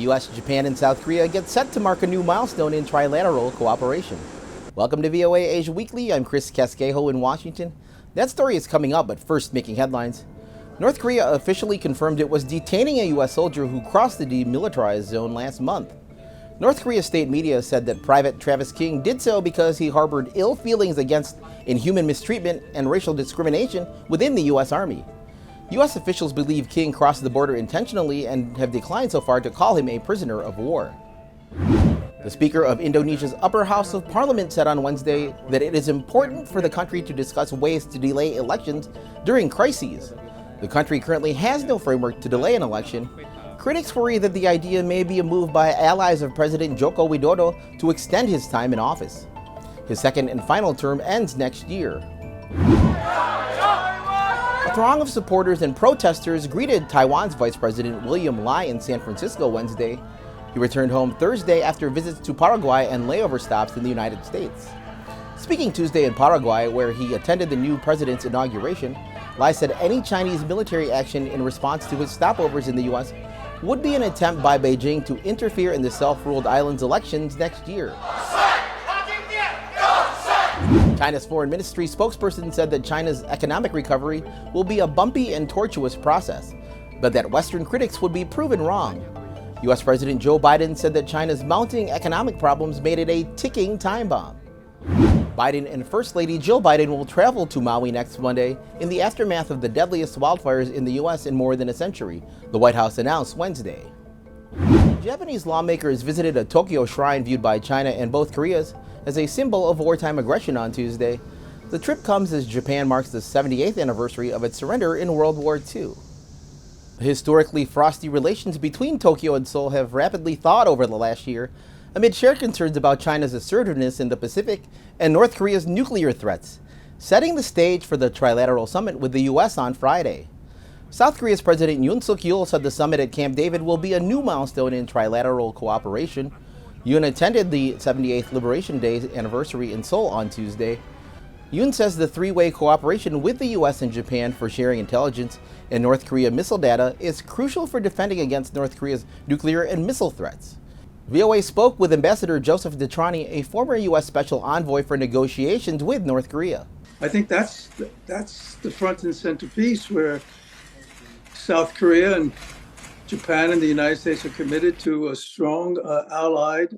U.S., Japan, and South Korea get set to mark a new milestone in trilateral cooperation. Welcome to VOA Asia Weekly. I'm Chris Casquejo in Washington. That story is coming up, but first making headlines. North Korea officially confirmed it was detaining a U.S. soldier who crossed the demilitarized zone last month. North Korea state media said that Private Travis King did so because he harbored ill feelings against inhuman mistreatment and racial discrimination within the U.S. Army. U.S. officials believe King crossed the border intentionally and have declined so far to call him a prisoner of war. The Speaker of Indonesia's Upper House of Parliament said on Wednesday that it is important for the country to discuss ways to delay elections during crises. The country currently has no framework to delay an election. Critics worry that the idea may be a move by allies of President Joko Widodo to extend his time in office. His second and final term ends next year. A throng of supporters and protesters greeted Taiwan's Vice President William Lai in San Francisco Wednesday. He returned home Thursday after visits to Paraguay and layover stops in the United States. Speaking Tuesday in Paraguay, where he attended the new president's inauguration, Lai said any Chinese military action in response to his stopovers in the U.S. would be an attempt by Beijing to interfere in the self-ruled island's elections next year. China's foreign ministry spokesperson said that China's economic recovery will be a bumpy and tortuous process, but that Western critics would be proven wrong. U.S. President Joe Biden said that China's mounting economic problems made it a ticking time bomb. Biden and First Lady Jill Biden will travel to Maui next Monday in the aftermath of the deadliest wildfires in the U.S. in more than a century, the White House announced Wednesday. Japanese lawmakers visited a Tokyo shrine viewed by China and both Koreas as a symbol of wartime aggression on Tuesday. The trip comes as Japan marks the 78th anniversary of its surrender in World War II. Historically frosty relations between Tokyo and Seoul have rapidly thawed over the last year amid shared concerns about China's assertiveness in the Pacific and North Korea's nuclear threats, setting the stage for the trilateral summit with the U.S. on Friday. South Korea's President Yoon Suk-yeol said the summit at Camp David will be a new milestone in trilateral cooperation. Yoon attended the 78th Liberation Day anniversary in Seoul on Tuesday. Yoon says the three-way cooperation with the U.S. and Japan for sharing intelligence and North Korea missile data is crucial for defending against North Korea's nuclear and missile threats. VOA spoke with Ambassador Joseph Detrani, a former U.S. Special Envoy for negotiations with North Korea. I think that's the front and center piece where South Korea and Japan and the United States are committed to a strong allied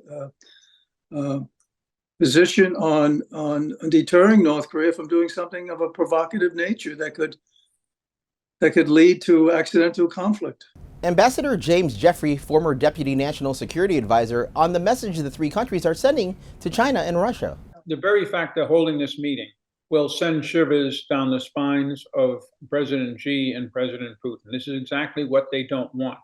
position on deterring North Korea from doing something of a provocative nature that could lead to accidental conflict. Ambassador James Jeffrey, former Deputy National Security Advisor, on the message the three countries are sending to China and Russia. The very fact they're holding this meeting will send shivers down the spines of President Xi and President Putin. This is exactly what they don't want.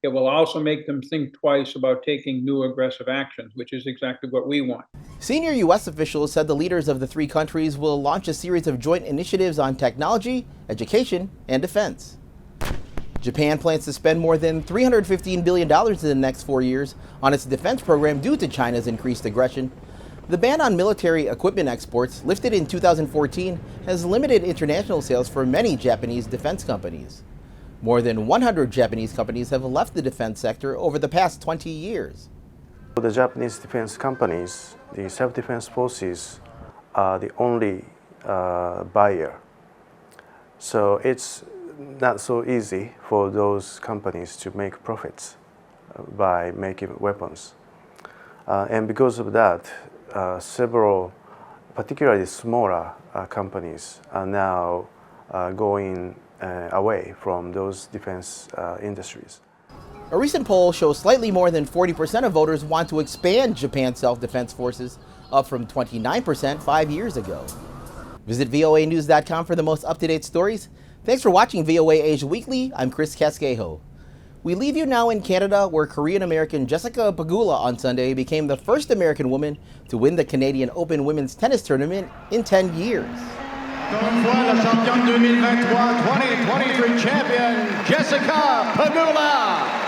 It will also make them think twice about taking new aggressive actions, which is exactly what we want. Senior U.S. officials said the leaders of the three countries will launch a series of joint initiatives on technology, education, and defense. Japan plans to spend more than $315 billion in the next 4 years on its defense program due to China's increased aggression. The ban on military equipment exports, lifted in 2014, has limited international sales for many Japanese defense companies. More than 100 Japanese companies have left the defense sector over the past 20 years. The Japanese defense companies, the self-defense forces, are the only buyer. So it's not so easy for those companies to make profits by making weapons. And because of that, several, particularly smaller companies, are now going away from those defense industries. A recent poll shows slightly more than 40% of voters want to expand Japan's self-defense forces, up from 29% 5 years ago. Visit voanews.com for the most up-to-date stories. Thanks for watching VOA Asia Weekly. I'm Chris Casquejo. We leave you now in Canada, where Korean-American Jessica Pegula on Sunday became the first American woman to win the Canadian Open women's tennis tournament in 10 years. Comme fois le champion 2023 2023 champion Jessica Pegula.